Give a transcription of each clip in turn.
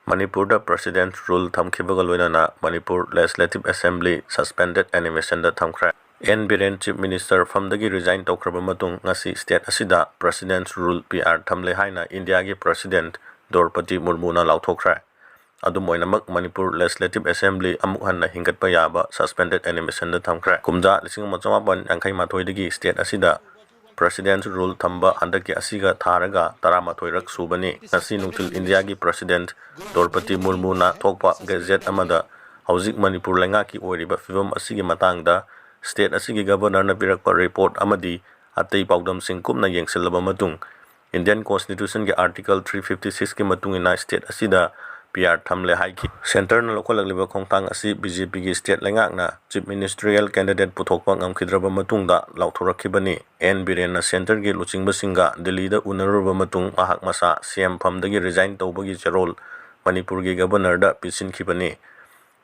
Manipur President rule thamkibaga loinana Manipur Legislative Assembly suspended animation da thamkhra. N Biren Chief Minister famdagi resign tawkraba matung ngasi state asida President's rule PR thamle haina India gi President Draupadi Murmu na lauthokra. Adum oinamak Manipur Legislative Assembly amuk hanna hingatpa yaba suspended animation da thamkhra. Kumja 1988 dagi state asida President's rule thamba handaki asiga tharaga taramathoirak subani ngasi nungtil India gi President Draupadi Murmu na thokpa gazette amada hauzik Manipur lenga ki oiriba fivum asigi matangda state asigi governor na pirakpa report amadi atei paudam sing kumna yengsilaba matung Indian Constitution ge article 356 ki matung ina state asida PR thamle haiki center na local lagliba khongtang asi BJP gi state lengak na chief ministerial candidate puthokpa ngamkhidraba matungda lauthorakhibani N Biren na center gi luchingba singa Delhi da unaruba matung ahak masa CM phamdagi resign tawbagi charol Manipur gi governor da pisinkhibani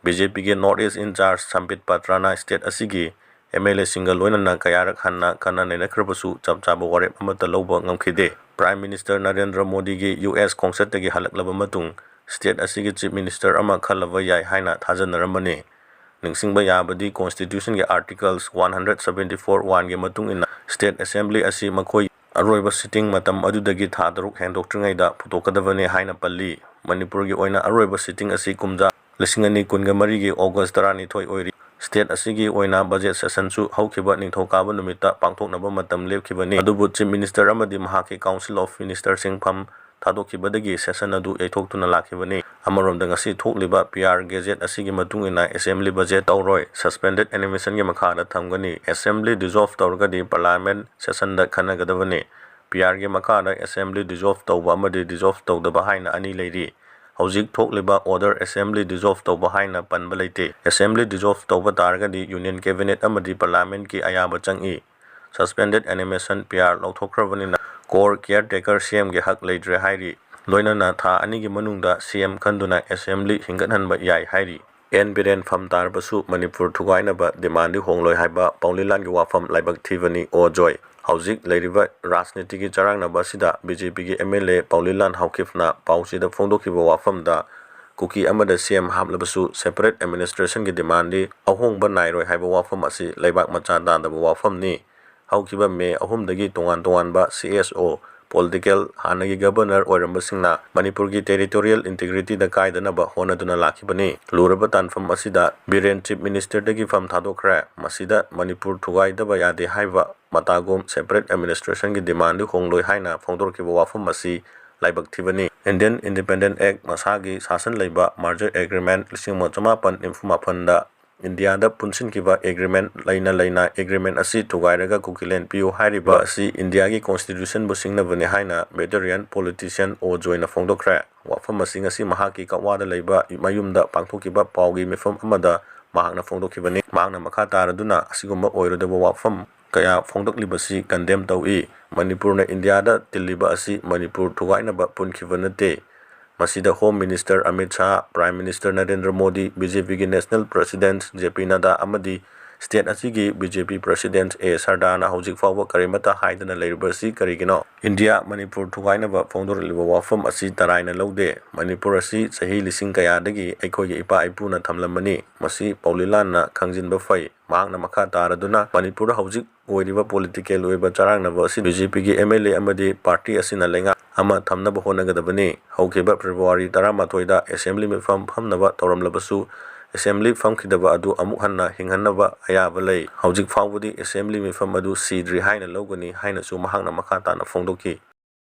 BJP ge North East in charge Sampit Patrana state asigi M.L.A single loinana kayarak hanna kana nenakhrabasu chapchaba warep amata lawba ngamkhide Prime Minister Narendra Modi gi US concert gi halaklaba matung state asigi chief minister ama khalaba yai haina thajanarambani ningsingba yabadi constitution ge articles 174 1 ge matung ina state assembly asi makhoi aroiba sitting matam adudagi thadaruk hendoktrngai da phutokadabane haina palli Manipur gi oina aroiba sitting asi kumja 2023 gi August 12 oiri state asigi oina budget session su haukiba ningthokaba numita pangthoknaba matam lepkhibani adubu chief minister amadi mahaki council of ministers sing pham thadokibadagi session adu eithoktuna lakhibani amarom da ngasi thokliba PR gazette asigi matungina assembly budget tawroi suspended animation ge makhada thamgani assembly dissolve tawrgadi parliament session da khanagadabani PR ge makhada assembly dissolve tawba amadi dissolve tawdaba haina ani leiri hauzik thokliba order assembly dissolve tawba haina panba leite assembly dissolve tawba targadi union cabinet amadi parliament ki ayaba changi suspended animation PR lauthokrabani core caretaker CM ge hak leidre hairi loinana tha ani gi manungda CM khanduna assembly hingathanba yai hairi N Biren pham tarbasu Manipur thugaina ba demand hongloi haiba Paolienlal gi wafam laibak thivani O.Joy hauzik leiriba rajniti gi charangna basida BJP gi M.L.A Paolienlal Haokip na pausida phongdokhiba wafam da Kuki M.L.A CM hamlabasu separate administration gi demand di ahongba nairoi haiba wafam asi laibak macha da wafam ni haukiba me ahumdagi tongan ba CSO political hanagi governor oiramba singna Manipur gi territorial integrity da kaidana ba honaduna lakhibani luraba tanfam asida Biren chief minister dagi fam thadokra masida Manipur thugai da ba yade haiba matagom separate administration gi demand hongloi haina phongdorkiba wafam asi laibak thibani Indian Independent Act masagi sasan leiba merger agreement 1994 da India da punsin kiba agreement laina agreement asi tugairaga kukilen piu hairiba asi India gi constitution bu singna bane haina veteran politician O.Joy na phongdokra wafam asing asi mahaki kawada leiba mayumda pangthokiba paugi mefam amada mahakna phongdokhibani mahakna makha taraduna asigumba oirodaba wafam kaya phongdoklibasi condemn tawi Manipur na India da tiliba asi Manipur thugaina ba punkibanate Masida Home Minister Amit Shah, Prime Minister Narendra Modi, BJP gi National President JP Nada amadi State asigi BJP President A Sardana hauzik fawba karimata haidana leiribasi karigino India Manipur thugaina ba phongdorliba wafam asi taraina laude Manipur asi sahi lising kayadagi aikhogi ipa ipuna thamlamani masi Paolienlal na khangjinba fai mahakna makha taraduna Manipur hauzik oiriba political oiba charangna ba asi BJP gi M.L.A amadi party asina lenga ama thamnaba honagadabani haukiba February 13 da assembly mifam phamnaba tawramlabasu assembly famkhidaba adu amuk hanna hinghannaba ayaba lei hauzik fawbudi assembly mifam adu sidri haina logani haina su mahakna makha tana phongdoki